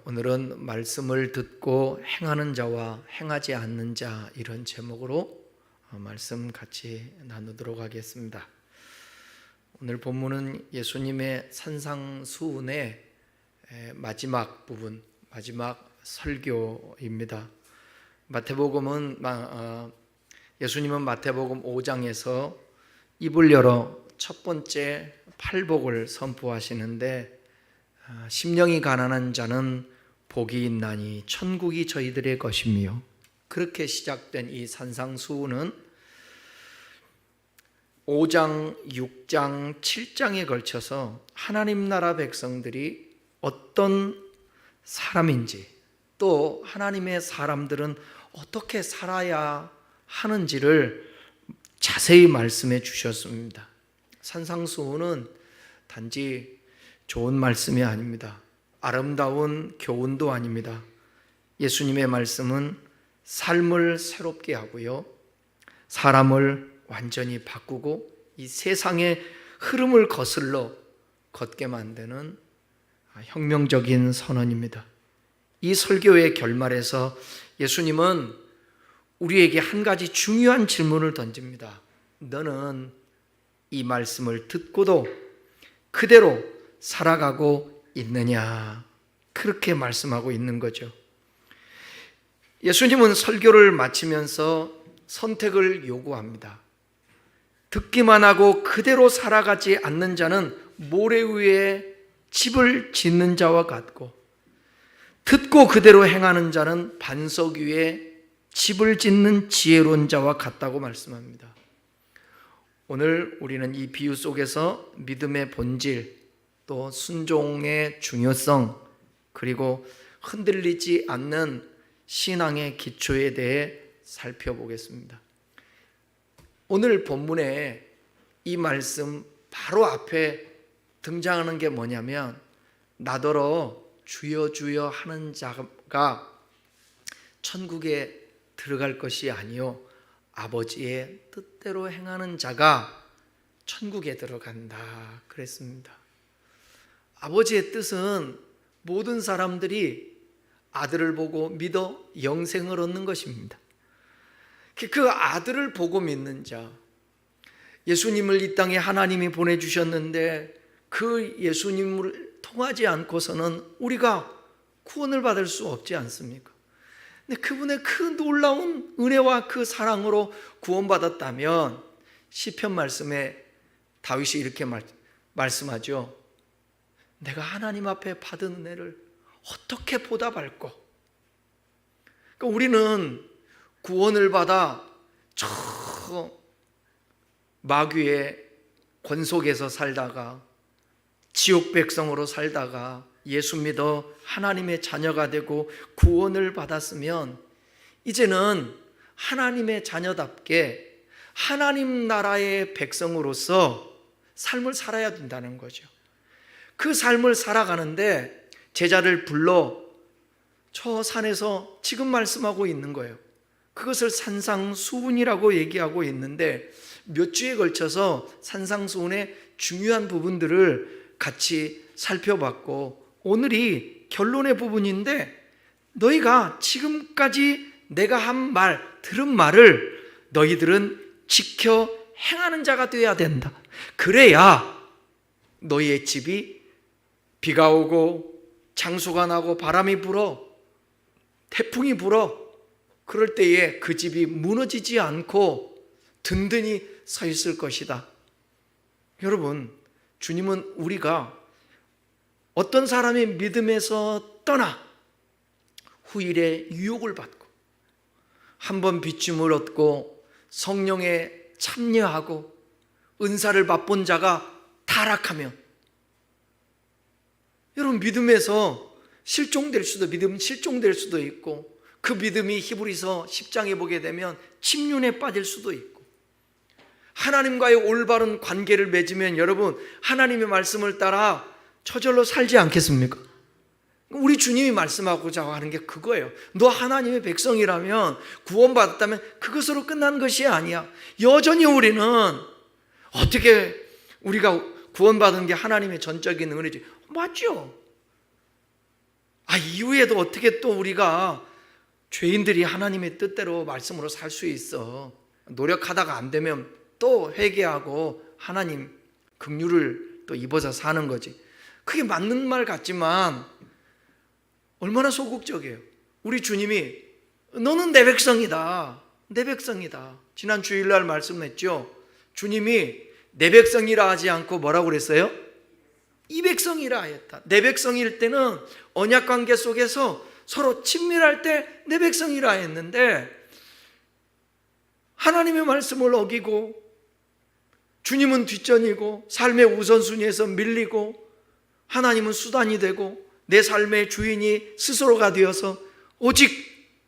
오늘은 말씀을 듣고 행하는 자와 행하지 않는 자, 이런 제목으로 말씀 같이 나누도록 하겠습니다. 오늘 본문은 예수님의 산상수훈의 마지막 부분, 마지막 설교입니다. 예수님은 마태복음 5장에서 입을 열어 첫 번째 팔복을 선포하시는데, 심령이 가난한 자는 복이 있나니 천국이 저희들의 것이며, 그렇게 시작된 이 산상수훈은 5장, 6장, 7장에 걸쳐서 하나님 나라 백성들이 어떤 사람인지, 또 하나님의 사람들은 어떻게 살아야 하는지를 자세히 말씀해 주셨습니다. 산상수훈은 단지 좋은 말씀이 아닙니다. 아름다운 교훈도 아닙니다. 예수님의 말씀은 삶을 새롭게 하고요, 사람을 완전히 바꾸고 이 세상의 흐름을 거슬러 걷게 만드는 혁명적인 선언입니다. 이 설교의 결말에서 예수님은 우리에게 한 가지 중요한 질문을 던집니다. 너는 이 말씀을 듣고도 그대로 살아가고 있느냐? 그렇게 말씀하고 있는 거죠. 예수님은 설교를 마치면서 선택을 요구합니다. 듣기만 하고 그대로 살아가지 않는 자는 모래 위에 집을 짓는 자와 같고, 듣고 그대로 행하는 자는 반석 위에 집을 짓는 지혜로운 자와 같다고 말씀합니다. 오늘 우리는 이 비유 속에서 믿음의 본질, 또 순종의 중요성, 그리고 흔들리지 않는 신앙의 기초에 대해 살펴보겠습니다. 오늘 본문에 이 말씀 바로 앞에 등장하는 게 뭐냐면, 나더러 주여 주여 하는 자가 천국에 들어갈 것이 아니요 아버지의 뜻대로 행하는 자가 천국에 들어간다 그랬습니다. 아버지의 뜻은 모든 사람들이 아들을 보고 믿어 영생을 얻는 것입니다. 그 아들을 보고 믿는 자, 예수님을 이 땅에 하나님이 보내주셨는데 그 예수님을 통하지 않고서는 우리가 구원을 받을 수 없지 않습니까? 근데 그분의 그 놀라운 은혜와 그 사랑으로 구원받았다면, 시편 말씀에 다윗이 이렇게 말씀하죠. 내가 하나님 앞에 받은 은혜를 어떻게 보답할꼬? 그러니까 우리는 구원을 받아 저 마귀의 권속에서 살다가 지옥 백성으로 살다가 예수 믿어 하나님의 자녀가 되고 구원을 받았으면, 이제는 하나님의 자녀답게 하나님 나라의 백성으로서 삶을 살아야 된다는 거죠. 그 삶을 살아가는데 제자를 불러 저 산에서 지금 말씀하고 있는 거예요. 그것을 산상수훈이라고 얘기하고 있는데, 몇 주에 걸쳐서 산상수훈의 중요한 부분들을 같이 살펴봤고, 오늘이 결론의 부분인데, 너희가 지금까지 내가 한 말, 들은 말을 너희들은 지켜 행하는 자가 되어야 된다. 그래야 너희의 집이 비가 오고 장수가 나고 바람이 불어 태풍이 불어 그럴 때에 그 집이 무너지지 않고 든든히 서 있을 것이다. 여러분, 주님은 우리가 어떤 사람이 믿음에서 떠나 후일에 유혹을 받고 한번 비춤을 얻고 성령에 참여하고 은사를 맛본 자가 타락하면, 여러분, 믿음에서 믿음 실종될 수도 있고, 그 믿음이 히브리서 10장에 보게 되면 침륜에 빠질 수도 있고, 하나님과의 올바른 관계를 맺으면 여러분, 하나님의 말씀을 따라 저절로 살지 않겠습니까? 우리 주님이 말씀하고자 하는 게 그거예요. 너 하나님의 백성이라면, 구원받았다면 그것으로 끝난 것이 아니야. 여전히 우리는 어떻게 우리가 구원받은 게 하나님의 전적인 은혜지. 맞죠? 이후에도 어떻게 또 우리가 죄인들이 하나님의 뜻대로 말씀으로 살 수 있어? 노력하다가 안 되면 또 회개하고 하나님 긍휼을 또 입어서 사는 거지. 그게 맞는 말 같지만 얼마나 소극적이에요. 우리 주님이 너는 내 백성이다. 내 백성이다. 지난 주일날 말씀했죠. 주님이 내 백성이라 하지 않고 뭐라고 그랬어요? 이 백성이라 하였다. 내 백성일 때는 언약 관계 속에서 서로 친밀할 때 내 백성이라 했는데, 하나님의 말씀을 어기고 주님은 뒷전이고 삶의 우선순위에서 밀리고 하나님은 수단이 되고 내 삶의 주인이 스스로가 되어서 오직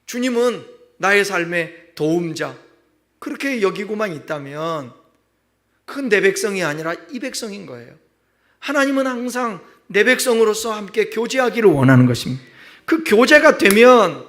주님은 나의 삶의 도움자, 그렇게 여기고만 있다면 그건 내 백성이 아니라 이 백성인 거예요. 하나님은 항상 내 백성으로서 함께 교제하기를 원하는 것입니다. 그 교제가 되면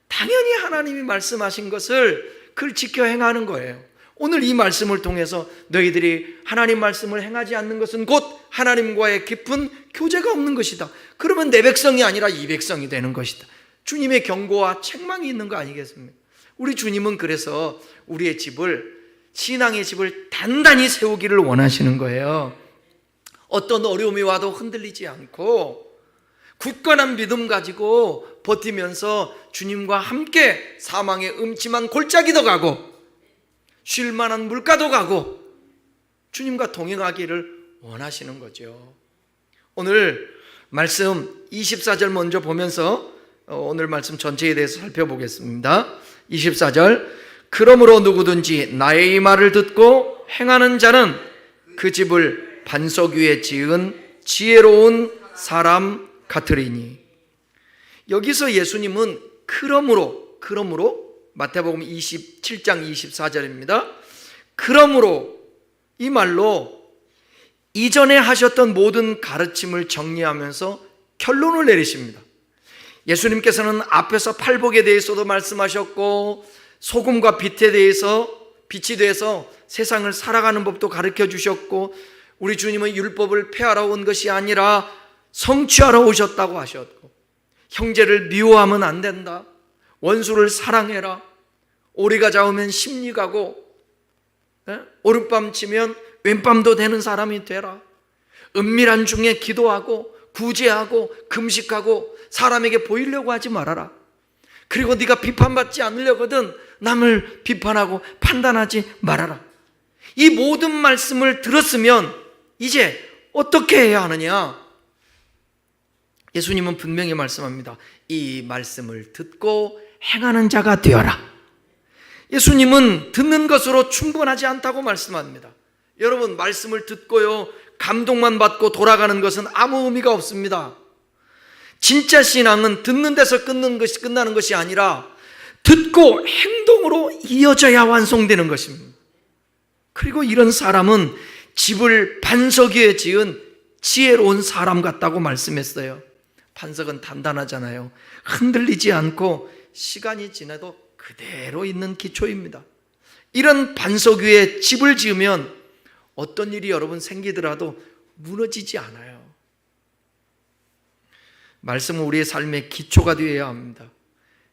당연히 하나님이 말씀하신 것을 그걸 지켜 행하는 거예요. 오늘 이 말씀을 통해서 너희들이 하나님 말씀을 행하지 않는 것은 곧 하나님과의 깊은 교제가 없는 것이다. 그러면 내 백성이 아니라 이 백성이 되는 것이다. 주님의 경고와 책망이 있는 거 아니겠습니까? 우리 주님은 그래서 우리의 집을, 신앙의 집을 단단히 세우기를 원하시는 거예요. 어떤 어려움이 와도 흔들리지 않고 굳건한 믿음 가지고 버티면서 주님과 함께 사망의 음침한 골짜기도 가고 쉴만한 물가도 가고 주님과 동행하기를 원하시는 거죠. 오늘 말씀 24절 먼저 보면서 오늘 말씀 전체에 대해서 살펴보겠습니다. 24절, 그러므로 누구든지 나의 이 말을 듣고 행하는 자는 그 집을 반석 위에 지은 지혜로운 사람 같으리니. 여기서 예수님은 그러므로 마태복음 27장 24절입니다. 그러므로 이 말로 이전에 하셨던 모든 가르침을 정리하면서 결론을 내리십니다. 예수님께서는 앞에서 팔복에 대해서도 말씀하셨고 소금과 빛에 대해서, 빛이 돼서 세상을 살아가는 법도 가르쳐 주셨고, 우리 주님은 율법을 폐하러 온 것이 아니라 성취하러 오셨다고 하셨고, 형제를 미워하면 안 된다, 원수를 사랑해라, 오리가 잡으면 심리 가고 오른밤 치면 왼밤도 되는 사람이 되라, 은밀한 중에 기도하고 구제하고 금식하고 사람에게 보이려고 하지 말아라, 그리고 네가 비판받지 않으려거든 남을 비판하고 판단하지 말아라. 이 모든 말씀을 들었으면 이제 어떻게 해야 하느냐? 예수님은 분명히 말씀합니다. 이 말씀을 듣고 행하는 자가 되어라. 예수님은 듣는 것으로 충분하지 않다고 말씀합니다. 여러분, 말씀을 듣고요 감동만 받고 돌아가는 것은 아무 의미가 없습니다. 진짜 신앙은 듣는 데서 끝나는 것이 아니라 듣고 행동으로 이어져야 완성되는 것입니다. 그리고 이런 사람은 집을 반석 위에 지은 지혜로운 사람 같다고 말씀했어요. 반석은 단단하잖아요. 흔들리지 않고 시간이 지나도 그대로 있는 기초입니다. 이런 반석 위에 집을 지으면 어떤 일이 여러분 생기더라도 무너지지 않아요. 말씀은 우리의 삶의 기초가 되어야 합니다.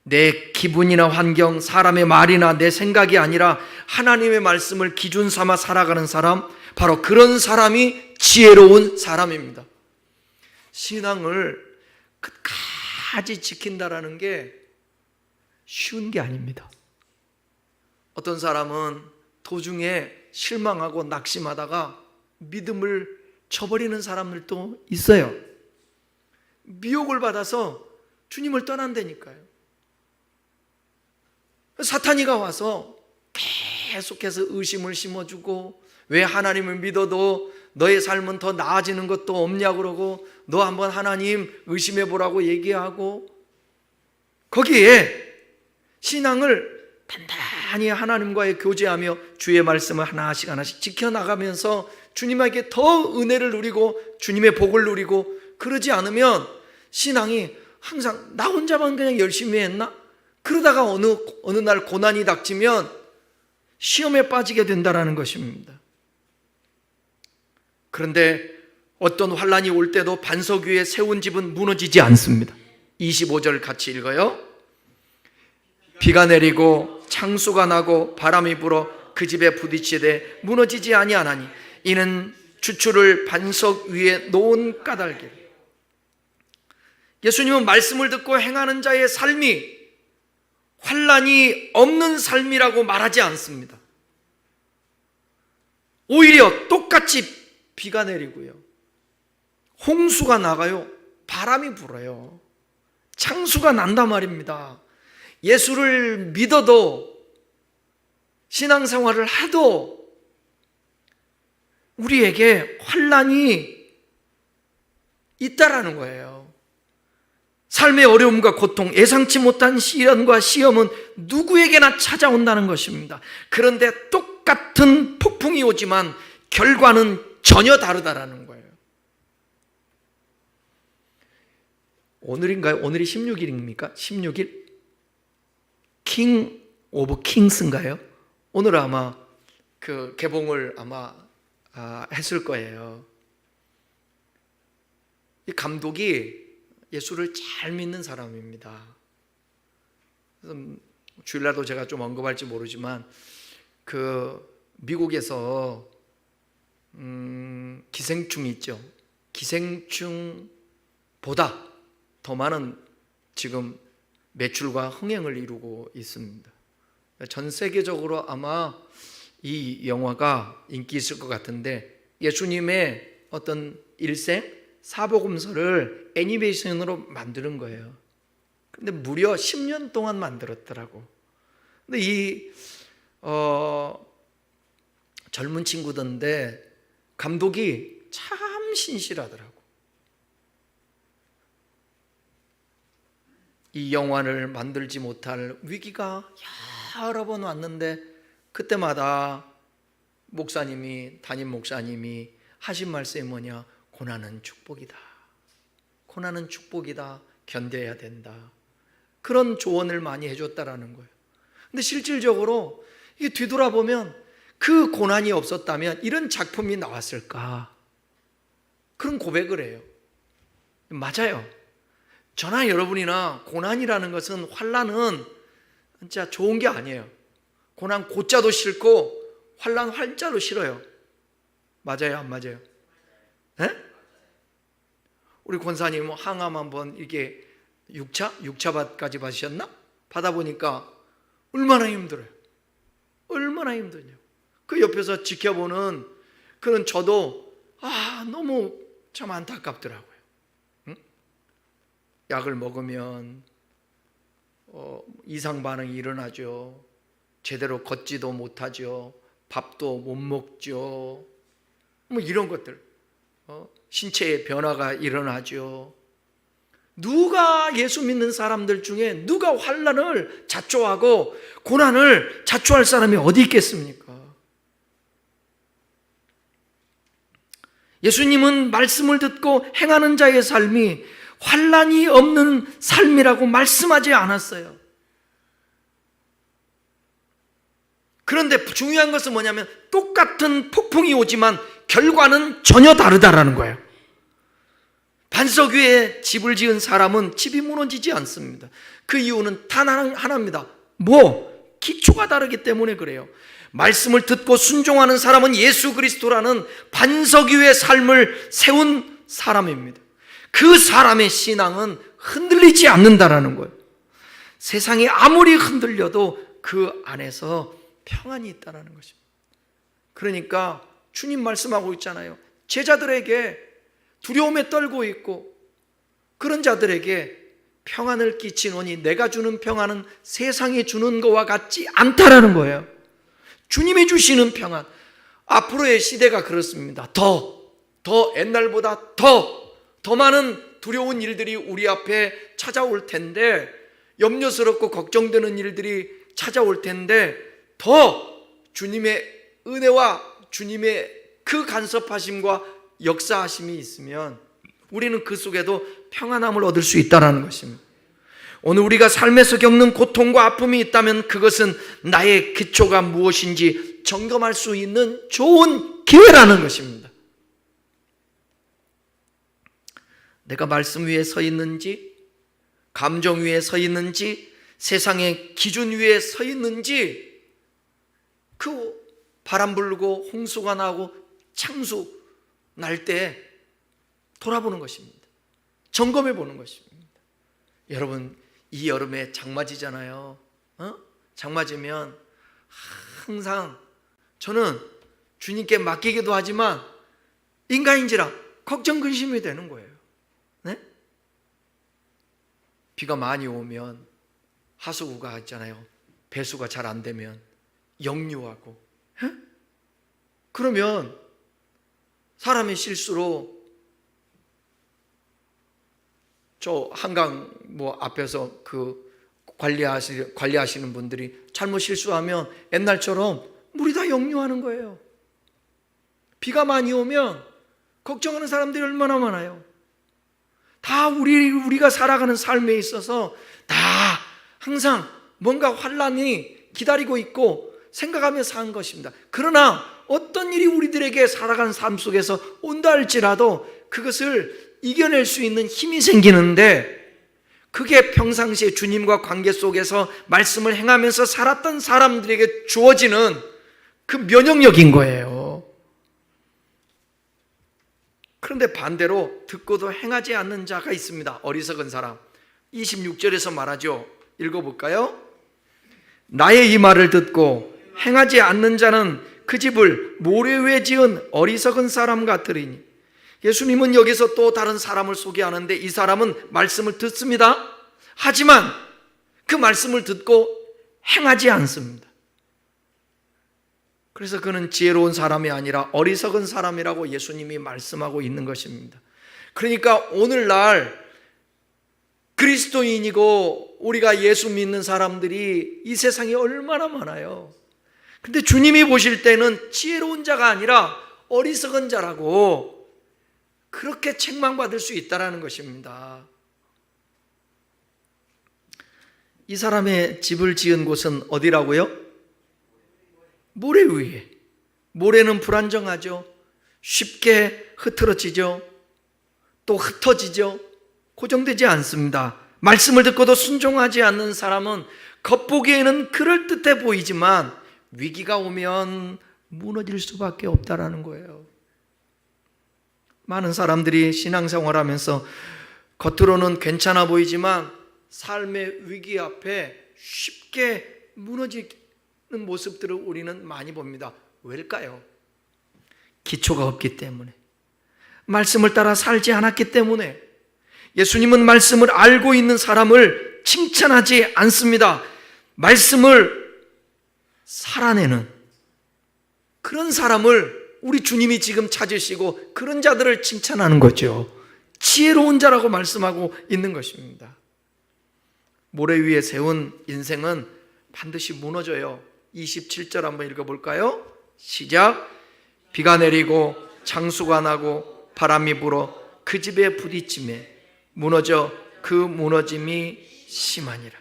내 기분이나 환경, 사람의 말이나 내 생각이 아니라 하나님의 말씀을 기준 삼아 살아가는 사람, 바로 그런 사람이 지혜로운 사람입니다. 신앙을 끝까지 지킨다라는 게 쉬운 게 아닙니다. 어떤 사람은 도중에 실망하고 낙심하다가 믿음을 저버리는 사람들도 있어요. 미혹을 받아서 주님을 떠난다니까요. 사탄이가 와서 계속해서 의심을 심어주고, 왜 하나님을 믿어도 너의 삶은 더 나아지는 것도 없냐고 그러고, 너 한번 하나님 의심해 보라고 얘기하고, 거기에 신앙을 단단히 하나님과의 교제하며 주의 말씀을 하나씩 지켜나가면서 주님에게 더 은혜를 누리고 주님의 복을 누리고, 그러지 않으면 신앙이 항상 나 혼자만 그냥 열심히 했나? 그러다가 어느 날 고난이 닥치면 시험에 빠지게 된다는 것입니다. 그런데 어떤 환난이 올 때도 반석 위에 세운 집은 무너지지 않습니다. 25절 같이 읽어요. 비가 내리고 창수가 나고 바람이 불어 그 집에 부딪히되 무너지지 아니하나니 이는 주추를 반석 위에 놓은 까닭이라. 예수님은 말씀을 듣고 행하는 자의 삶이 환난이 없는 삶이라고 말하지 않습니다. 오히려 똑같이 비가 내리고요, 홍수가 나가요, 바람이 불어요, 창수가 난단 말입니다. 예수를 믿어도, 신앙생활을 해도 우리에게 환난이 있다라는 거예요. 삶의 어려움과 고통, 예상치 못한 시련과 시험은 누구에게나 찾아온다는 것입니다. 그런데 똑같은 폭풍이 오지만 결과는 전혀 다르다라는 거예요. 오늘인가요? 오늘이 16일입니까? 16일? 킹 오브 킹스인가요? 오늘 아마 그 개봉을 아마 했을 거예요. 이 감독이 예수를 잘 믿는 사람입니다. 그래서 주일날도 제가 좀 언급할지 모르지만 그 미국에서 기생충이 있죠. 기생충보다 더 많은 지금 매출과 흥행을 이루고 있습니다. 전 세계적으로 아마 이 영화가 인기 있을 것 같은데, 예수님의 어떤 일생 사복음서를 애니메이션으로 만드는 거예요. 근데 무려 10년 동안 만들었더라고. 근데 이 젊은 친구던데 감독이 참 신실하더라고. 이 영화를 만들지 못할 위기가 여러 번 왔는데 그때마다 담임 목사님이 하신 말씀이 뭐냐? 고난은 축복이다. 고난은 축복이다. 견뎌야 된다. 그런 조언을 많이 해줬다라는 거예요. 근데 실질적으로 이게 뒤돌아보면 그 고난이 없었다면 이런 작품이 나왔을까? 그런 고백을 해요. 맞아요. 저나 여러분이나 고난이라는 것은, 환난은 진짜 좋은 게 아니에요. 고난 고자도 싫고 환난 활자도 싫어요. 맞아요, 안 맞아요? 네? 우리 권사님 항암 한번 이게 6차까지 받으셨나? 받아보니까 얼마나 힘들어요. 얼마나 힘드냐. 그 옆에서 지켜보는 그런 저도 너무 참 안타깝더라고요. 응? 약을 먹으면 이상 반응이 일어나죠. 제대로 걷지도 못하죠. 밥도 못 먹죠. 뭐 이런 것들, 신체의 변화가 일어나죠. 누가 예수 믿는 사람들 중에 누가 환난을 자초하고 고난을 자초할 사람이 어디 있겠습니까? 예수님은 말씀을 듣고 행하는 자의 삶이 환난이 없는 삶이라고 말씀하지 않았어요. 그런데 중요한 것은 뭐냐면 똑같은 폭풍이 오지만 결과는 전혀 다르다라는 거예요. 반석 위에 집을 지은 사람은 집이 무너지지 않습니다. 그 이유는 단 하나입니다. 기초가 다르기 때문에 그래요. 말씀을 듣고 순종하는 사람은 예수 그리스도라는 반석 위의 삶을 세운 사람입니다. 그 사람의 신앙은 흔들리지 않는다라는 거예요. 세상이 아무리 흔들려도 그 안에서 평안이 있다는 것입니다. 그러니까 주님 말씀하고 있잖아요. 제자들에게 두려움에 떨고 있고 그런 자들에게 평안을 끼치노니 내가 주는 평안은 세상이 주는 것과 같지 않다라는 거예요. 주님이 주시는 평안. 앞으로의 시대가 그렇습니다. 더 옛날보다 더 많은 두려운 일들이 우리 앞에 찾아올 텐데, 염려스럽고 걱정되는 일들이 찾아올 텐데, 더 주님의 은혜와 주님의 그 간섭하심과 역사하심이 있으면 우리는 그 속에도 평안함을 얻을 수 있다는 것입니다. 오늘 우리가 삶에서 겪는 고통과 아픔이 있다면 그것은 나의 기초가 무엇인지 점검할 수 있는 좋은 기회라는 것입니다. 내가 말씀 위에 서 있는지, 감정 위에 서 있는지 세상의 기준 위에 서 있는지 그 바람 불고 홍수가 나고 창수 날 때 돌아보는 것입니다. 점검해 보는 것입니다. 여러분, 이 여름에 장마지잖아요. 장마지면 항상 저는 주님께 맡기기도 하지만 인간인지라 걱정 근심이 되는 거예요. 네? 비가 많이 오면 하수구가 있잖아요. 배수가 잘 안 되면 역류하고, 그러면 사람의 실수로 저 한강 앞에서 그 관리하시는 분들이 잘못 실수하면 옛날처럼 물이 다 역류하는 거예요. 비가 많이 오면 걱정하는 사람들이 얼마나 많아요. 다 우리가 살아가는 삶에 있어서 다 항상 뭔가 환란이 기다리고 있고 생각하며 사는 것입니다. 그러나 어떤 일이 우리들에게 살아가는 삶 속에서 온다 할지라도 그것을 이겨낼 수 있는 힘이 생기는데, 그게 평상시에 주님과 관계 속에서 말씀을 행하면서 살았던 사람들에게 주어지는 그 면역력인 거예요. 그런데 반대로 듣고도 행하지 않는 자가 있습니다. 어리석은 사람. 26절에서 말하죠. 읽어볼까요? 나의 이 말을 듣고 행하지 않는 자는 그 집을 모래 위에 지은 어리석은 사람 같으리니. 예수님은 여기서 또 다른 사람을 소개하는데 이 사람은 말씀을 듣습니다. 하지만 그 말씀을 듣고 행하지 않습니다. 그래서 그는 지혜로운 사람이 아니라 어리석은 사람이라고 예수님이 말씀하고 있는 것입니다. 그러니까 오늘날 그리스도인이고 우리가 예수 믿는 사람들이 이 세상에 얼마나 많아요. 근데 주님이 보실 때는 지혜로운 자가 아니라 어리석은 자라고 그렇게 책망받을 수 있다는 것입니다. 이 사람의 집을 지은 곳은 어디라고요? 모래 위에. 모래는 불안정하죠. 쉽게 흐트러지죠. 또 흩어지죠. 고정되지 않습니다. 말씀을 듣고도 순종하지 않는 사람은 겉보기에는 그럴듯해 보이지만 위기가 오면 무너질 수밖에 없다라는 거예요. 많은 사람들이 신앙생활하면서 겉으로는 괜찮아 보이지만 삶의 위기 앞에 쉽게 무너지는 모습들을 우리는 많이 봅니다. 왜일까요? 기초가 없기 때문에, 말씀을 따라 살지 않았기 때문에. 예수님은 말씀을 알고 있는 사람을 칭찬하지 않습니다. 말씀을 살아내는 그런 사람을 우리 주님이 지금 찾으시고 그런 자들을 칭찬하는 거죠. 지혜로운 자라고 말씀하고 있는 것입니다. 모래 위에 세운 인생은 반드시 무너져요. 27절 한번 읽어볼까요? 시작. 비가 내리고 창수가 나고 바람이 불어 그 집에 부딪힘에 무너져 그 무너짐이 심하니라.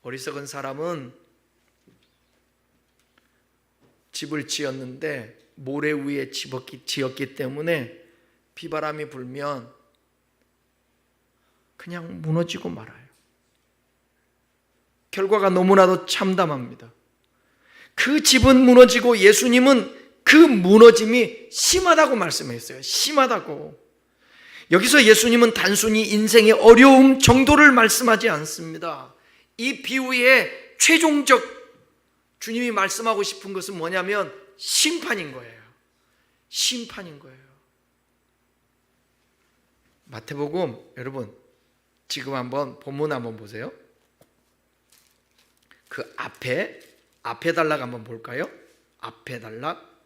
어리석은 사람은 집을 지었는데 모래 위에 지었기 때문에 비바람이 불면 그냥 무너지고 말아요. 결과가 너무나도 참담합니다. 그 집은 무너지고 예수님은 그 무너짐이 심하다고 말씀했어요. 심하다고. 여기서 예수님은 단순히 인생의 어려움 정도를 말씀하지 않습니다. 이 비유의 최종적 주님이 말씀하고 싶은 것은 뭐냐면 심판인 거예요. 심판인 거예요. 마태복음, 여러분 지금 한번 본문 한번 보세요. 그 앞에 단락 한번 볼까요? 앞에 단락.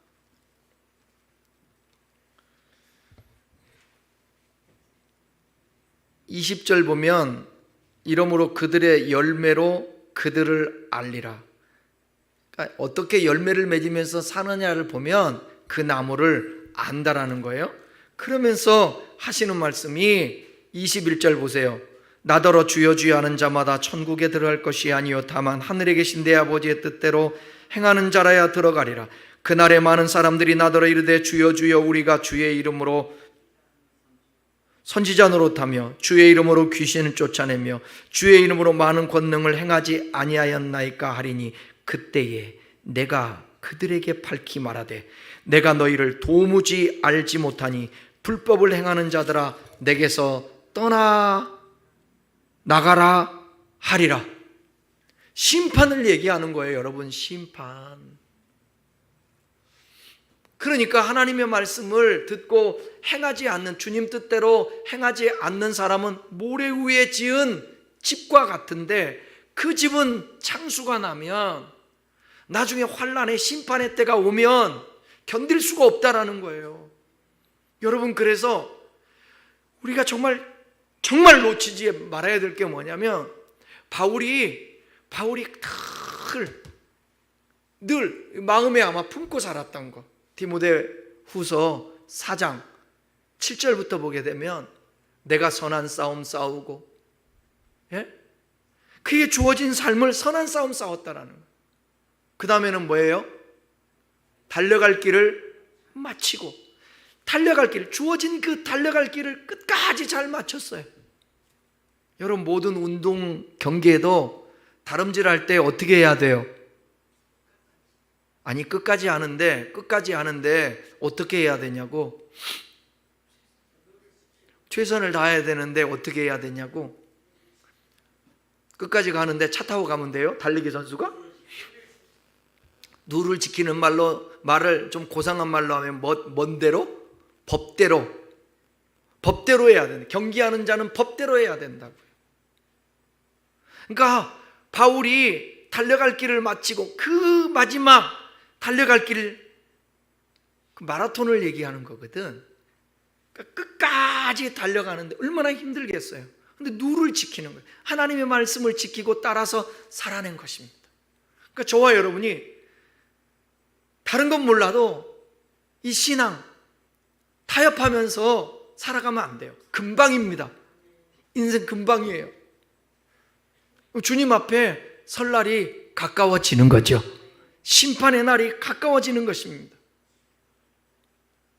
20절 보면 이러므로 그들의 열매로 그들을 알리라. 그러니까 어떻게 열매를 맺으면서 사느냐를 보면 그 나무를 안다라는 거예요. 그러면서 하시는 말씀이 21절 보세요. 나더러 주여 주여 하는 자마다 천국에 들어갈 것이 아니요 다만 하늘에 계신 내 아버지의 뜻대로 행하는 자라야 들어가리라. 그날에 많은 사람들이 나더러 이르되 주여 주여 우리가 주의 이름으로 선지자 노릇하며 주의 이름으로 귀신을 쫓아내며 주의 이름으로 많은 권능을 행하지 아니하였나이까 하리니 그때에 내가 그들에게 밝히 말하되 내가 너희를 도무지 알지 못하니 불법을 행하는 자들아 내게서 떠나 나가라 하리라. 심판을 얘기하는 거예요, 여러분. 심판. 그러니까 하나님의 말씀을 듣고 행하지 않는, 주님 뜻대로 행하지 않는 사람은 모래 위에 지은 집과 같은데 그 집은 창수가 나면 나중에 환난의 심판의 때가 오면 견딜 수가 없다라는 거예요. 여러분, 그래서 우리가 정말 놓치지 말아야 될 게 뭐냐면 바울이 늘 마음에 아마 품고 살았던 거. 디모데 후서 4장 7절부터 보게 되면 내가 선한 싸움 싸우고, 그에 주어진 삶을 선한 싸움 싸웠다라는 거예요. 그 다음에는 뭐예요? 달려갈 길을 마치고, 주어진 그 달려갈 길을 끝까지 잘 마쳤어요. 여러분, 모든 운동 경기에도 다름질할 때 어떻게 해야 돼요? 아니, 끝까지 하는데 어떻게 해야 되냐고? 최선을 다해야 되는데 어떻게 해야 되냐고? 끝까지 가는데 차 타고 가면 돼요? 달리기 선수가? 룰을 지키는 말을 좀 고상한 말로 하면 뭔대로? 법대로 해야 된다. 경기하는 자는 법대로 해야 된다고요. 그러니까 바울이 달려갈 길을 마치고 그 마지막 달려갈 길을, 그 마라톤을 얘기하는 거거든. 그러니까 끝까지 달려가는데 얼마나 힘들겠어요. 근데 룰을 지키는 거예요. 하나님의 말씀을 지키고 따라서 살아낸 것입니다. 그러니까 저와 여러분이 다른 건 몰라도 이 신앙 타협하면서 살아가면 안 돼요. 금방입니다. 인생 금방이에요. 주님 앞에 설 날이 가까워지는 거죠. 심판의 날이 가까워지는 것입니다.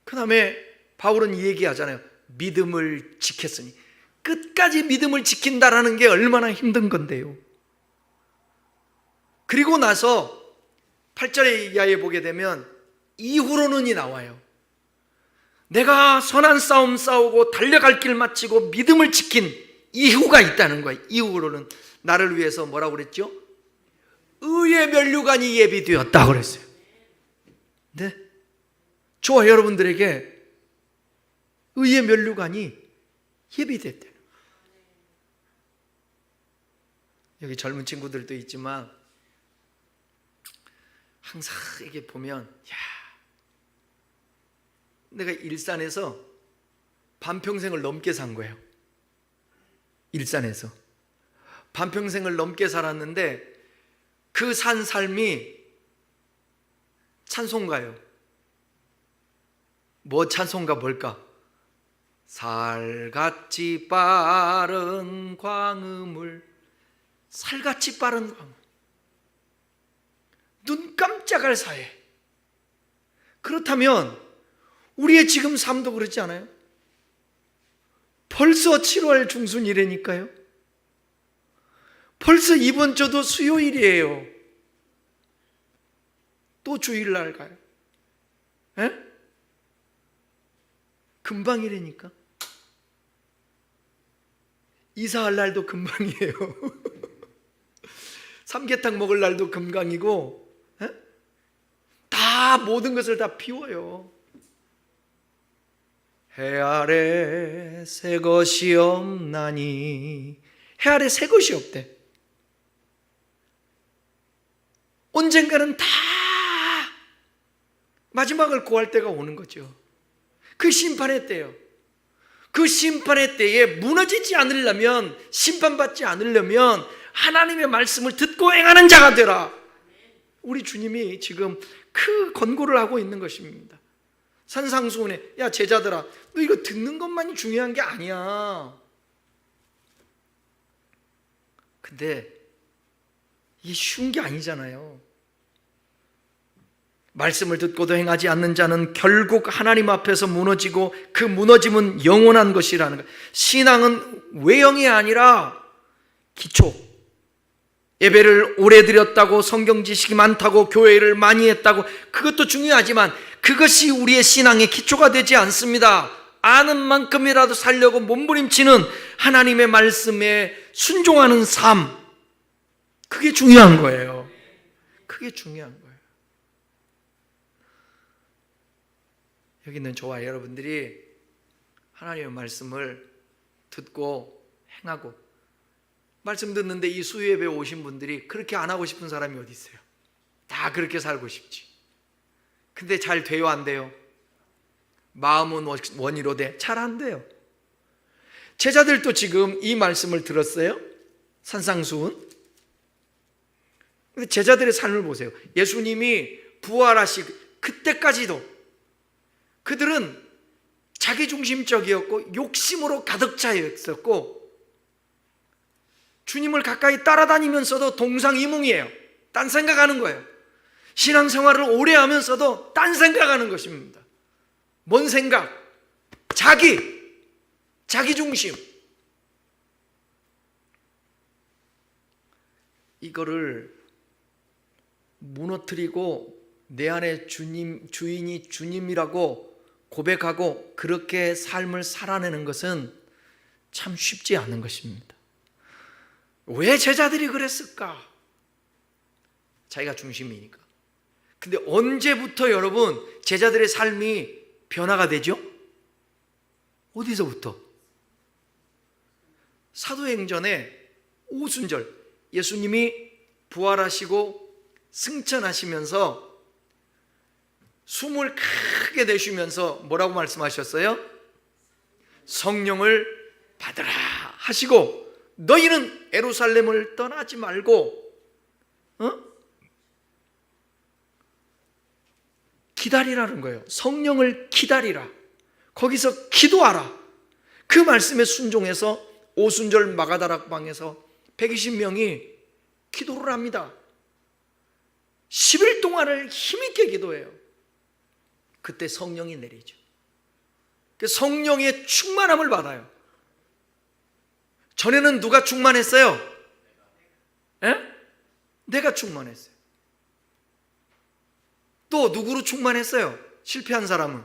그 다음에 바울은 이 얘기하잖아요. 믿음을 지켰으니. 끝까지 믿음을 지킨다라는 게 얼마나 힘든 건데요. 그리고 나서 8절에 이하에 보게 되면 이후로는이 나와요. 내가 선한 싸움 싸우고 달려갈 길 마치고 믿음을 지킨 이후가 있다는 거예요. 이후로는 나를 위해서 뭐라고 그랬죠? 의의 면류관이 예비되었다고 그랬어요. 네? 저와 여러분들에게 의의 면류관이 예비됐대요. 여기 젊은 친구들도 있지만 항상 이게 보면, 내가 일산에서 반평생을 넘게 산 거예요. 일산에서 반평생을 넘게 살았는데 그 산 삶이 찬송가요. 뭐 찬송가 뭘까? 살같이 빠른 광음을, 살같이 빠른 광음, 눈 깜짝할 사이에. 그렇다면 우리의 지금 삶도 그렇지 않아요? 벌써 7월 중순이라니까요. 벌써 이번 주도 수요일이에요. 또 주일날 가요. 에? 금방이라니까. 이사할 날도 금방이에요. 삼계탕 먹을 날도 금방이고, 다 모든 것을 다 비워요. 해 아래 새 것이 없나니. 해 아래 새 것이 없대. 언젠가는 다 마지막을 구할 때가 오는 거죠. 그 심판의 때요. 그 심판의 때에 무너지지 않으려면, 심판받지 않으려면 하나님의 말씀을 듣고 행하는 자가 되라. 우리 주님이 지금 그 권고를 하고 있는 것입니다. 산상수훈에, 야 제자들아, 너 이거 듣는 것만이 중요한 게 아니야. 근데 이게 쉬운 게 아니잖아요. 말씀을 듣고도 행하지 않는 자는 결국 하나님 앞에서 무너지고 그 무너짐은 영원한 것이라는 것. 신앙은 외형이 아니라 기초. 예배를 오래 드렸다고, 성경 지식이 많다고, 교회를 많이 했다고, 그것도 중요하지만 그것이 우리의 신앙의 기초가 되지 않습니다. 아는 만큼이라도 살려고 몸부림치는 하나님의 말씀에 순종하는 삶, 그게 중요한 거예요. 그게 중요한 거예요. 여기 있는 저와 여러분들이 하나님의 말씀을 듣고 행하고, 말씀 듣는데 이 수요예배 오신 분들이 그렇게 안 하고 싶은 사람이 어디 있어요? 다 그렇게 살고 싶지. 근데 잘 돼요, 안 돼요? 마음은 원이로 돼? 잘 안 돼요. 제자들도 지금 이 말씀을 들었어요. 산상수훈. 근데 제자들의 삶을 보세요. 예수님이 부활하시고 그때까지도 그들은 자기중심적이었고 욕심으로 가득 차 있었고, 주님을 가까이 따라다니면서도 동상이몽이에요. 딴 생각하는 거예요. 신앙생활을 오래 하면서도 딴 생각하는 것입니다. 뭔 생각? 자기중심. 이거를 무너뜨리고 내 안에 주인이 주님이라고 고백하고 그렇게 삶을 살아내는 것은 참 쉽지 않은 것입니다. 왜 제자들이 그랬을까? 자기가 중심이니까. 근데 언제부터 여러분 제자들의 삶이 변화가 되죠? 어디서부터? 사도행전에 오순절, 예수님이 부활하시고 승천하시면서 숨을 크게 내쉬면서 뭐라고 말씀하셨어요? 성령을 받으라 하시고, 너희는 예루살렘을 떠나지 말고 기다리라는 거예요. 성령을 기다리라. 거기서 기도하라. 그 말씀에 순종해서 오순절 마가다락방에서 120명이 기도를 합니다. 10일 동안을 힘있게 기도해요. 그때 성령이 내리죠. 성령의 충만함을 받아요. 전에는 누가 충만했어요? 내가 충만했어요. 또 누구로 충만했어요? 실패한 사람은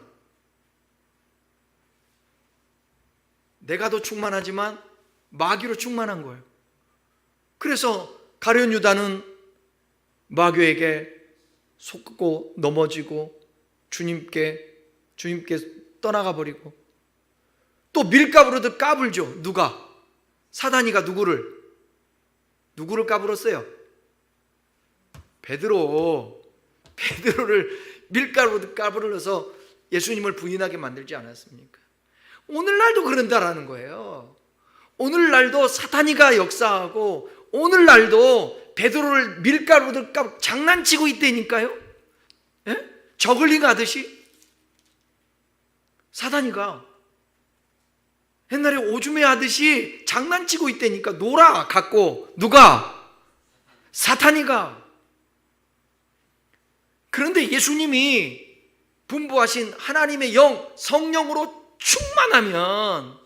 내가 더 충만하지만 마귀로 충만한 거예요. 그래서 가룟 유다는 마귀에게 속고 넘어지고 주님께 떠나가 버리고, 또 밀가부로도 까불죠. 누가? 사단이가 누구를 까불었어요? 베드로를 밀가루로 까불어서 예수님을 부인하게 만들지 않았습니까? 오늘날도 그런다라는 거예요. 오늘날도 사탄이가 역사하고, 오늘날도 베드로를 밀가루로 장난치고 있다니까요. 저글링 하듯이 사탄이가 옛날에 오줌에 하듯이 장난치고 있다니까. 놀아 갖고. 누가? 사탄이가. 그런데 예수님이 분부하신 하나님의 영, 성령으로 충만하면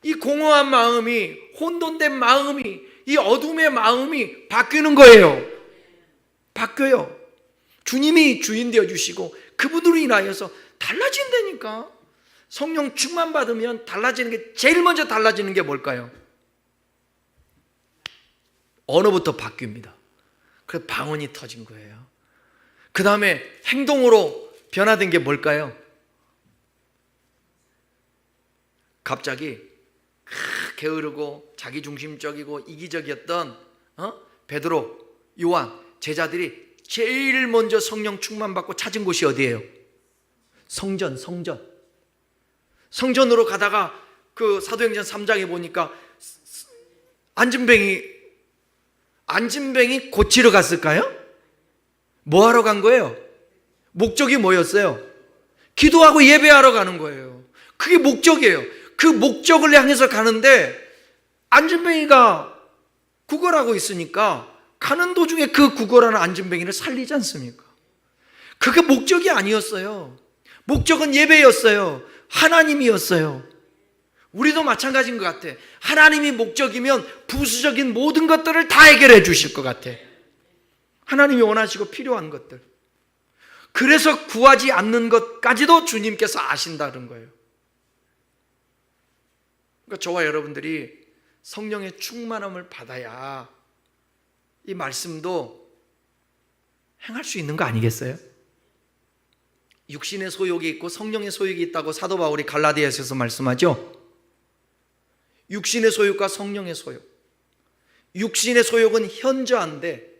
이 공허한 마음이, 혼돈된 마음이, 이 어둠의 마음이 바뀌는 거예요. 바뀌어요. 주님이 주인 되어주시고 그분으로 인하여서 달라진다니까. 성령 충만 받으면 달라지는 게, 제일 먼저 달라지는 게 뭘까요? 언어부터 바뀝니다. 그래서 방언이 터진 거예요. 그 다음에 행동으로 변화된 게 뭘까요? 갑자기 게으르고 자기중심적이고 이기적이었던 베드로, 요한, 제자들이 제일 먼저 성령 충만 받고 찾은 곳이 어디예요? 성전으로 가다가 그 사도행전 3장에 보니까 안진뱅이 고치러 갔을까요? 뭐 하러 간 거예요? 목적이 뭐였어요? 기도하고 예배하러 가는 거예요. 그게 목적이에요. 그 목적을 향해서 가는데 안진뱅이가 구걸하고 있으니까 가는 도중에 그 구걸하는 안진뱅이를 살리지 않습니까? 그게 목적이 아니었어요. 목적은 예배였어요. 하나님이었어요. 우리도 마찬가지인 것 같아. 하나님이 목적이면 부수적인 모든 것들을 다 해결해 주실 것 같아. 하나님이 원하시고 필요한 것들. 그래서 구하지 않는 것까지도 주님께서 아신다는 거예요. 그러니까 저와 여러분들이 성령의 충만함을 받아야 이 말씀도 행할 수 있는 거 아니겠어요? 육신의 소욕이 있고 성령의 소욕이 있다고 사도 바울이 갈라디아서에서 말씀하죠. 육신의 소욕과 성령의 소욕. 육신의 소욕은 현저한데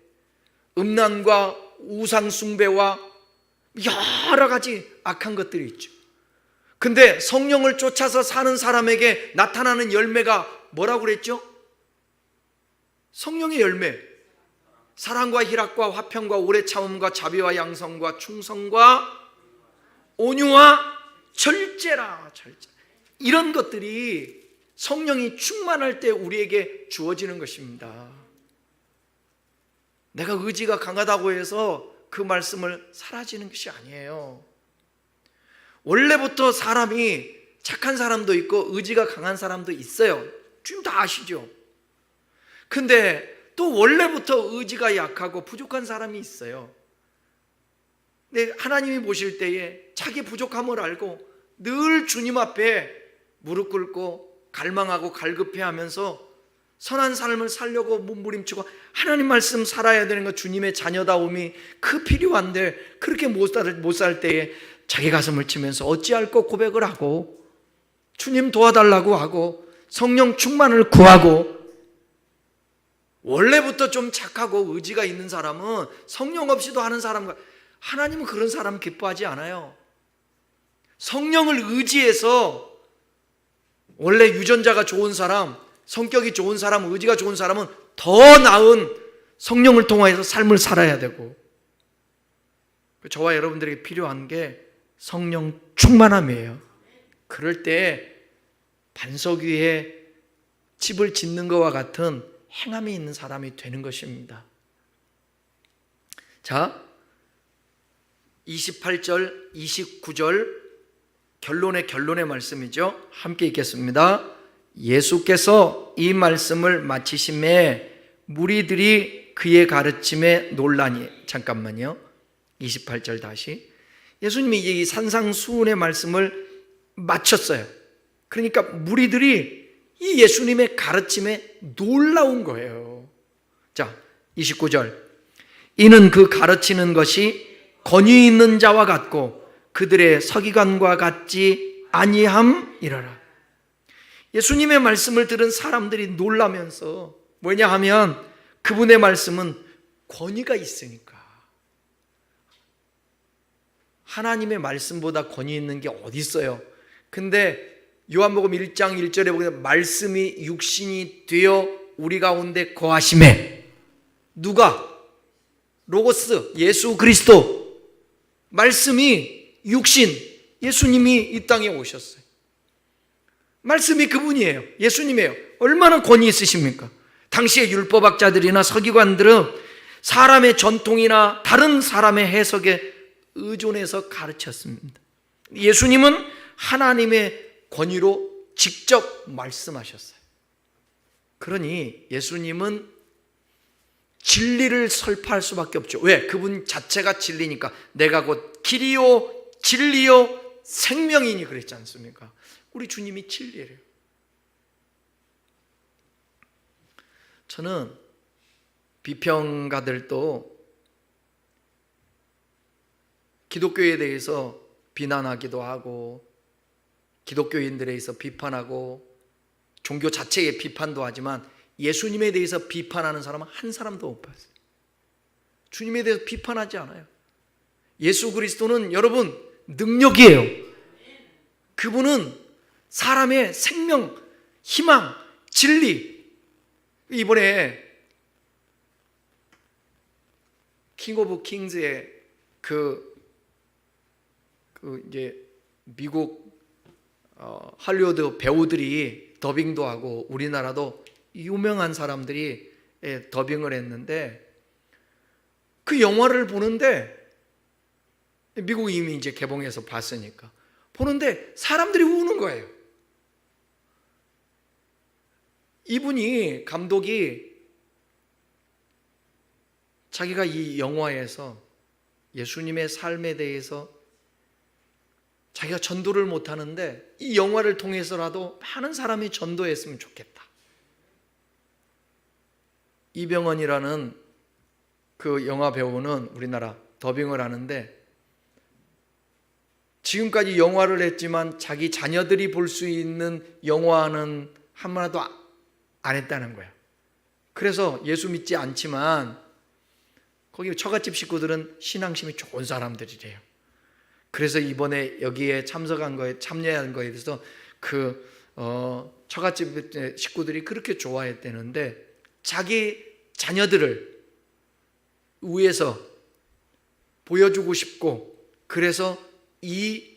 음란과 우상 숭배와 여러 가지 악한 것들이 있죠. 근데 성령을 쫓아서 사는 사람에게 나타나는 열매가 뭐라고 그랬죠? 성령의 열매. 사랑과 희락과 화평과 오래 참음과 자비와 양성과 충성과 온유와 절제라. 절제. 이런 것들이 성령이 충만할 때 우리에게 주어지는 것입니다. 내가 의지가 강하다고 해서 그 말씀을 사라지는 것이 아니에요. 원래부터 사람이 착한 사람도 있고 의지가 강한 사람도 있어요. 주님 다 아시죠? 근데 또 원래부터 의지가 약하고 부족한 사람이 있어요. 근데 하나님이 보실 때에 자기 부족함을 알고 늘 주님 앞에 무릎 꿇고 갈망하고 갈급해하면서 선한 삶을 살려고 몸부림치고 하나님 말씀 살아야 되는 것, 주님의 자녀다움이 그 필요한데 그렇게 못 살 때에 자기 가슴을 치면서 어찌할꼬 고백을 하고 주님 도와달라고 하고 성령 충만을 구하고, 원래부터 좀 착하고 의지가 있는 사람은 성령 없이도 하는 사람과, 하나님은 그런 사람 기뻐하지 않아요. 성령을 의지해서 원래 유전자가 좋은 사람, 성격이 좋은 사람, 의지가 좋은 사람은 더 나은 성령을 통하여서 삶을 살아야 되고, 저와 여러분들에게 필요한 게 성령 충만함이에요. 그럴 때 반석 위에 집을 짓는 것과 같은 행함이 있는 사람이 되는 것입니다. 자, 28절, 29절 결론의 말씀이죠. 함께 읽겠습니다. 예수께서 이 말씀을 마치심에 무리들이 그의 가르침에 놀라니, 잠깐만요. 28절 다시. 예수님이 이 산상수훈의 말씀을 마쳤어요. 그러니까 무리들이 이 예수님의 가르침에 놀라운 거예요. 자, 29절. 이는 그 가르치는 것이 권위 있는 자와 같고 그들의 서기관과 같지 아니함이라라. 예수님의 말씀을 들은 사람들이 놀라면서, 뭐냐 하면 그분의 말씀은 권위가 있으니까. 하나님의 말씀보다 권위 있는 게 어디 있어요? 근데 요한복음 1장 1절에 보면 말씀이 육신이 되어 우리 가운데 거하심에, 누가? 로고스, 예수 그리스도. 말씀이 육신, 예수님이 이 땅에 오셨어요. 말씀이 그분이에요. 예수님이에요. 얼마나 권위 있으십니까? 당시의 율법학자들이나 서기관들은 사람의 전통이나 다른 사람의 해석에 의존해서 가르쳤습니다. 예수님은 하나님의 권위로 직접 말씀하셨어요. 그러니 예수님은 진리를 설파할 수밖에 없죠. 왜? 그분 자체가 진리니까. 내가 곧 길이요 진리요 생명이니 그랬지 않습니까? 우리 주님이 진리예요. 저는 비평가들도 기독교에 대해서 비난하기도 하고 기독교인들에 대해서 비판하고 종교 자체에 비판도 하지만 예수님에 대해서 비판하는 사람은 한 사람도 못 봤어요. 주님에 대해서 비판하지 않아요. 예수 그리스도는 여러분 능력이에요. 그분은 사람의 생명, 희망, 진리. 이번에 킹 오브 킹스의 이제 미국 할리우드 배우들이 더빙도 하고 우리나라도 유명한 사람들이 더빙을 했는데, 그 영화를 보는데 미국 이미 이제 개봉해서 봤으니까. 보는데 사람들이 우는 거예요. 이분이, 감독이 자기가 이 영화에서 예수님의 삶에 대해서 자기가 전도를 못하는데 이 영화를 통해서라도 많은 사람이 전도했으면 좋겠다. 이병헌이라는 그 영화 배우는 우리나라 더빙을 하는데 지금까지 영화를 했지만 자기 자녀들이 볼 수 있는 영화는 하나도 안 했다는 거야. 그래서 예수 믿지 않지만 거기 처갓집 식구들은 신앙심이 좋은 사람들이래요. 그래서 이번에 여기에 참여한 거에 대해서 그 처갓집 식구들이 그렇게 좋아했다는데 자기 자녀들을 위해서 보여주고 싶고 그래서 이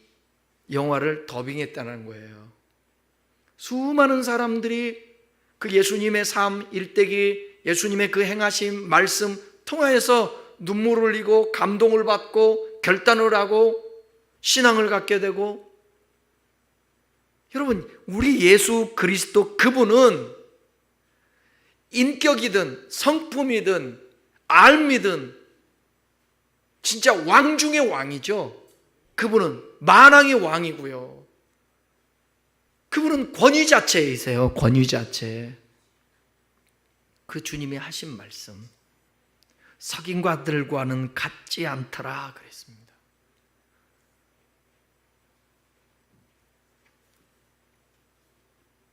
영화를 더빙했다는 거예요. 수많은 사람들이 그 예수님의 삶, 일대기, 예수님의 그 행하신 말씀 통하여서 눈물을 흘리고 감동을 받고 결단을 하고 신앙을 갖게 되고, 여러분, 우리 예수 그리스도 그분은 인격이든 성품이든 알미든 진짜 왕 중의 왕이죠. 그분은 만왕의 왕이고요. 그분은 권위 자체이세요. 권위 자체. 그 주님이 하신 말씀, 석인과들과는 같지 않더라 그랬습니다.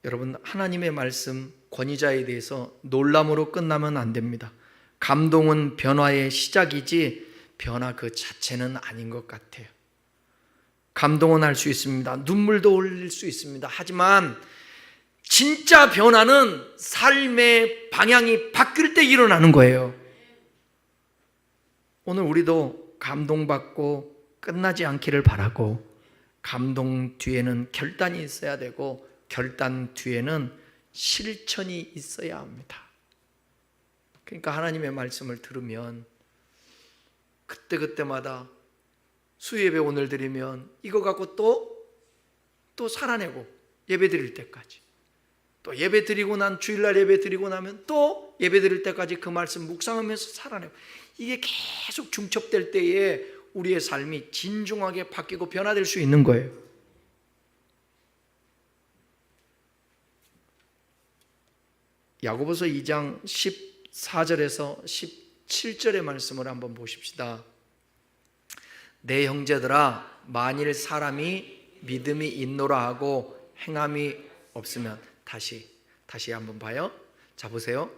여러분, 하나님의 말씀, 권위자에 대해서 놀람으로 끝나면 안 됩니다. 감동은 변화의 시작이지 변화 그 자체는 아닌 것 같아요. 감동은 할 수 있습니다. 눈물도 흘릴 수 있습니다. 하지만 진짜 변화는 삶의 방향이 바뀔 때 일어나는 거예요. 오늘 우리도 감동받고 끝나지 않기를 바라고, 감동 뒤에는 결단이 있어야 되고 결단 뒤에는 실천이 있어야 합니다. 그러니까 하나님의 말씀을 들으면 그때그때마다 수요예배 오늘 드리면 이거 갖고 또 살아내고 예배 드릴 때까지, 또 예배 드리고 난 주일날 예배 드리고 나면 또 예배 드릴 때까지 그 말씀 묵상하면서 살아내고, 이게 계속 중첩될 때에 우리의 삶이 진중하게 바뀌고 변화될 수 있는 거예요. 야고보서 2장 14절에서 17절의 말씀을 한번 보십시다. 내 형제들아, 만일 사람이 믿음이 있노라 하고 행함이 없으면, 다시 한번 봐요. 자, 보세요.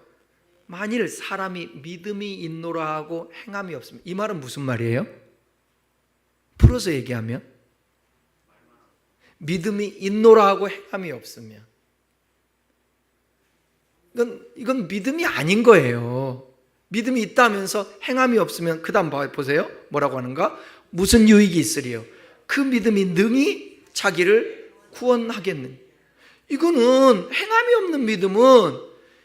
만일 사람이 믿음이 있노라 하고 행함이 없으면, 이 말은 무슨 말이에요? 풀어서 얘기하면 믿음이 있노라 하고 행함이 없으면 이건 믿음이 아닌 거예요. 믿음이 있다면서 행함이 없으면 그 다음 보세요. 뭐라고 하는가? 무슨 유익이 있으리요? 그 믿음이 능히 자기를 구원하겠느냐. 이거는 행함이 없는 믿음은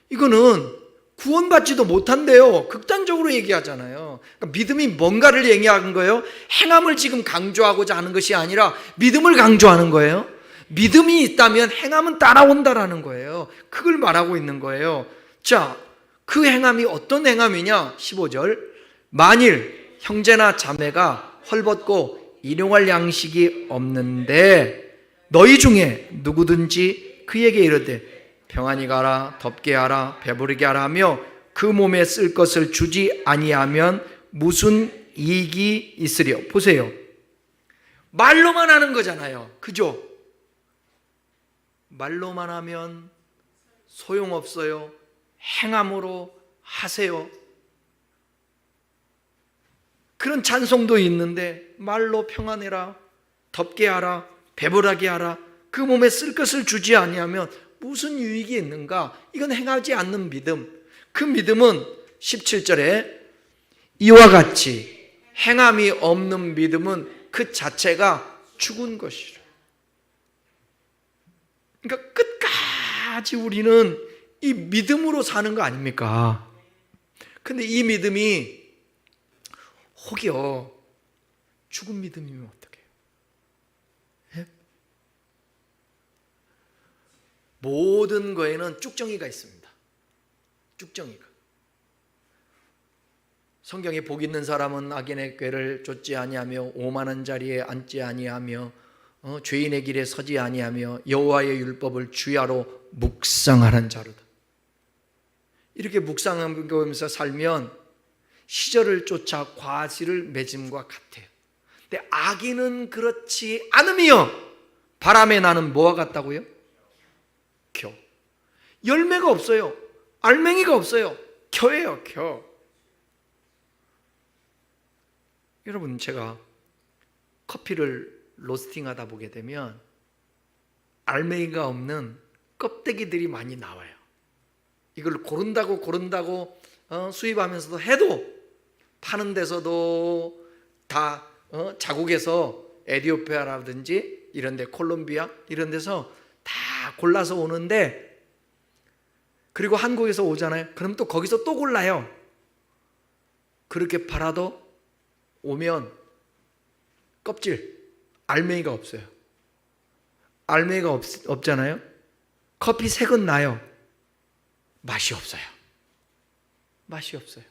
이거는 구원받지도 못한대요. 극단적으로 얘기하잖아요. 그러니까 믿음이 뭔가를 얘기하는 거예요. 행함을 지금 강조하고자 하는 것이 아니라 믿음을 강조하는 거예요. 믿음이 있다면 행함은 따라온다라는 거예요. 그걸 말하고 있는 거예요. 자, 그 행함이 어떤 행함이냐? 15절. 만일 형제나 자매가 헐벗고 일용할 양식이 없는데 너희 중에 누구든지 그에게 이르되 평안히 가라, 덥게 하라, 배부르게 하라 하며 그 몸에 쓸 것을 주지 아니하면 무슨 이익이 있으리요? 보세요. 말로만 하는 거잖아요. 그죠? 말로만 하면 소용없어요. 행함으로 하세요. 그런 찬송도 있는데 말로 평안해라, 덥게 하라, 배부르게 하라, 그 몸에 쓸 것을 주지 아니하면 무슨 유익이 있는가? 이건 행하지 않는 믿음. 그 믿음은 17절에 이와 같이 행함이 없는 믿음은 그 자체가 죽은 것이라. 그러니까 끝까지 우리는 이 믿음으로 사는 거 아닙니까? 근데 이 믿음이 혹여 죽은 믿음이면 어떡해요? 예? 모든 거에는 쭉정이가 있습니다. 쭉정이가. 성경에 복 있는 사람은 악인의 꾀를 쫓지 아니하며 오만한 자리에 앉지 아니하며 죄인의 길에 서지 아니하며 여호와의 율법을 주야로 묵상하는 자로다. 이렇게 묵상하면서 살면 시절을 쫓아 과실을 맺음과 같아요. 근데 악인은 그렇지 않으며 바람에 나는 뭐와 같다고요? 겨. 열매가 없어요. 알맹이가 없어요. 겨예요, 겨. 여러분, 제가 커피를 로스팅하다 보게 되면 알맹이가 없는 껍데기들이 많이 나와요. 이걸 고른다고 수입하면서도 해도 파는 데서도 다 자국에서 에티오피아라든지 이런 데, 콜롬비아 이런 데서 다 골라서 오는데, 그리고 한국에서 오잖아요. 그럼 또 거기서 또 골라요. 그렇게 팔아도 오면 껍질, 알맹이가 없어요. 알맹이가 없잖아요. 커피 색은 나요. 맛이 없어요. 맛이 없어요.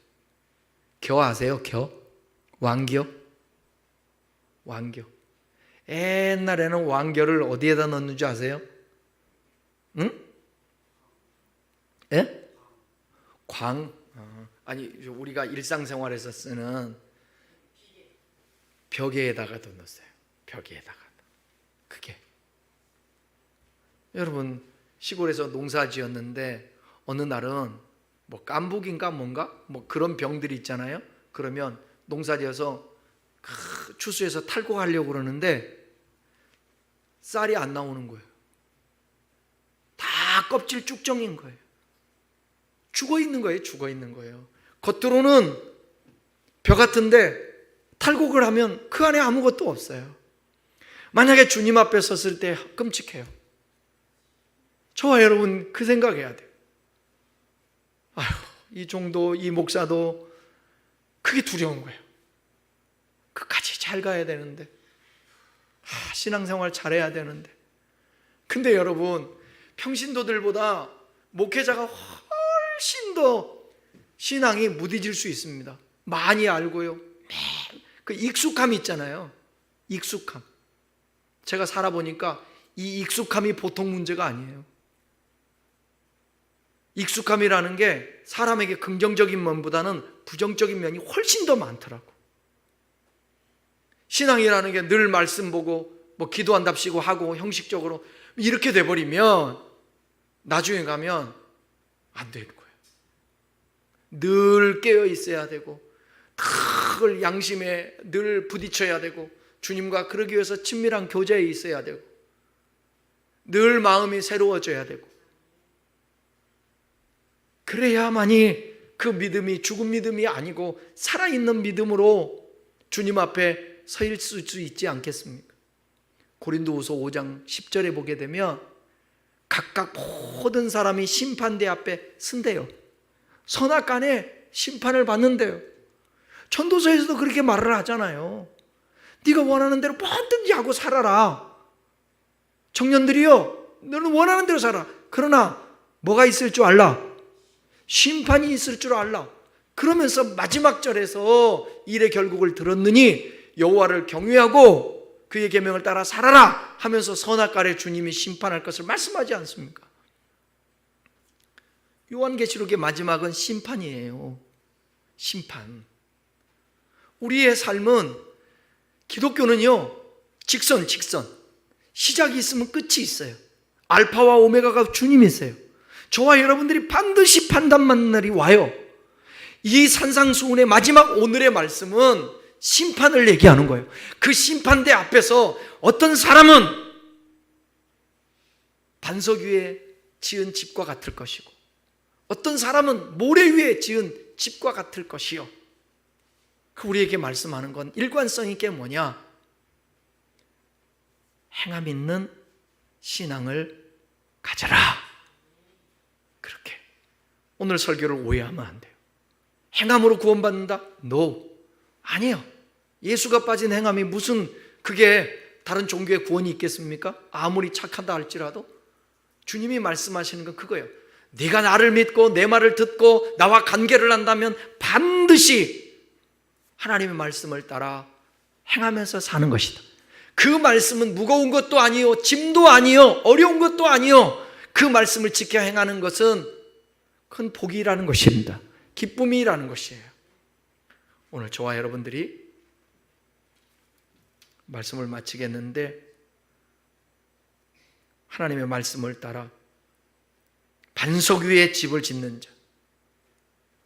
겨 아세요? 겨? 왕겨? 왕겨. 옛날에는 왕겨를 어디에다 넣는 줄 아세요? 응? 예? 광. 아니, 우리가 일상생활에서 쓰는 벽에다가도 넣었어요. 벽에다가. 그게. 여러분, 시골에서 농사 지었는데 어느 날은 뭐 깐북인가 뭔가 뭐 그런 병들이 있잖아요. 그러면 농사 지어서 추수해서 탈곡하려고 그러는데 쌀이 안 나오는 거예요. 다 껍질 쭉정인 거예요. 죽어 있는 거예요. 죽어 있는 거예요. 겉으로는 벼 같은데 탈곡을 하면 그 안에 아무것도 없어요. 만약에 주님 앞에 섰을 때 끔찍해요. 저와 여러분 그 생각해야 돼요. 아휴, 이 종도 이 목사도 그게 두려운 거예요. 끝까지 잘 가야 되는데, 신앙생활 잘해야 되는데. 근데 여러분, 평신도들보다 목회자가 훨씬 더 신앙이 무뎌질 수 있습니다. 많이 알고요. 그 익숙함이 있잖아요. 익숙함. 제가 살아보니까 이 익숙함이 보통 문제가 아니에요. 익숙함이라는 게 사람에게 긍정적인 면보다는 부정적인 면이 훨씬 더 많더라고. 신앙이라는 게 늘 말씀 보고 뭐 기도한답시고 하고 형식적으로 이렇게 돼버리면 나중에 가면 안 되는 거예요. 늘 깨어 있어야 되고 늘 양심에 늘 부딪혀야 되고 주님과 그러기 위해서 친밀한 교제에 있어야 되고 늘 마음이 새로워져야 되고, 그래야만이 그 믿음이 죽은 믿음이 아니고 살아있는 믿음으로 주님 앞에 서 있을 수 있지 않겠습니까? 고린도후서 5장 10절에 보게 되면 각각 모든 사람이 심판대 앞에 쓴대요. 선악간에 심판을 받는데요. 전도서에서도 그렇게 말을 하잖아요. 네가 원하는 대로 뭐든지 하고 살아라. 청년들이요, 너는 원하는 대로 살아. 그러나 뭐가 있을 줄 알라? 심판이 있을 줄 알라. 그러면서 마지막 절에서 일의 결국을 들었느니 여호와를 경외하고 그의 계명을 따라 살아라 하면서 선악간에 주님이 심판할 것을 말씀하지 않습니까? 요한계시록의 마지막은 심판이에요. 심판. 우리의 삶은, 기독교는요, 직선. 시작이 있으면 끝이 있어요. 알파와 오메가가 주님이세요. 저와 여러분들이 반드시 판단받는 날이 와요. 이 산상수훈의 마지막 오늘의 말씀은 심판을 얘기하는 거예요. 그 심판대 앞에서 어떤 사람은 반석 위에 지은 집과 같을 것이고 어떤 사람은 모래 위에 지은 집과 같을 것이요. 우리에게 말씀하는 건 일관성 있게 뭐냐? 행함 있는 신앙을 가져라. 그렇게. 오늘 설교를 오해하면 안 돼요. 행함으로 구원받는다? No. 아니에요. 예수가 빠진 행함이 무슨 그게 다른 종교의 구원이 있겠습니까? 아무리 착하다 할지라도 주님이 말씀하시는 건 그거예요. 네가 나를 믿고 내 말을 듣고 나와 관계를 한다면 반드시 하나님의 말씀을 따라 행하면서 사는 것이다. 그 말씀은 무거운 것도 아니요, 짐도 아니요, 어려운 것도 아니요. 그 말씀을 지켜 행하는 것은 큰 복이라는 것입니다. 기쁨이라는 것이에요. 오늘 저와 여러분들이 말씀을 마치겠는데, 하나님의 말씀을 따라 반석 위에 집을 짓는 자,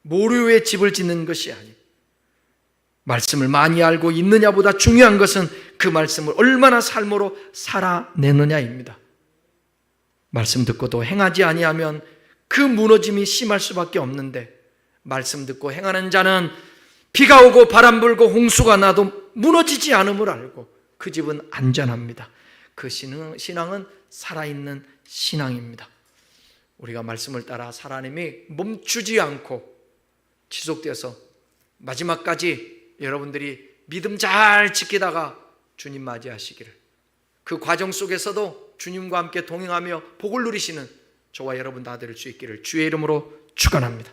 모루 위에 집을 짓는 것이 아니에요. 말씀을 많이 알고 있느냐보다 중요한 것은 그 말씀을 얼마나 삶으로 살아내느냐입니다. 말씀 듣고도 행하지 아니하면 그 무너짐이 심할 수밖에 없는데, 말씀 듣고 행하는 자는 비가 오고 바람 불고 홍수가 나도 무너지지 않음을 알고 그 집은 안전합니다. 그 신앙은 살아있는 신앙입니다. 우리가 말씀을 따라 살아남이 멈추지 않고 지속되어서 마지막까지 여러분들이 믿음 잘 지키다가 주님 맞이하시기를, 그 과정 속에서도 주님과 함께 동행하며 복을 누리시는 저와 여러분 다 될 수 있기를 주의 이름으로 축원합니다.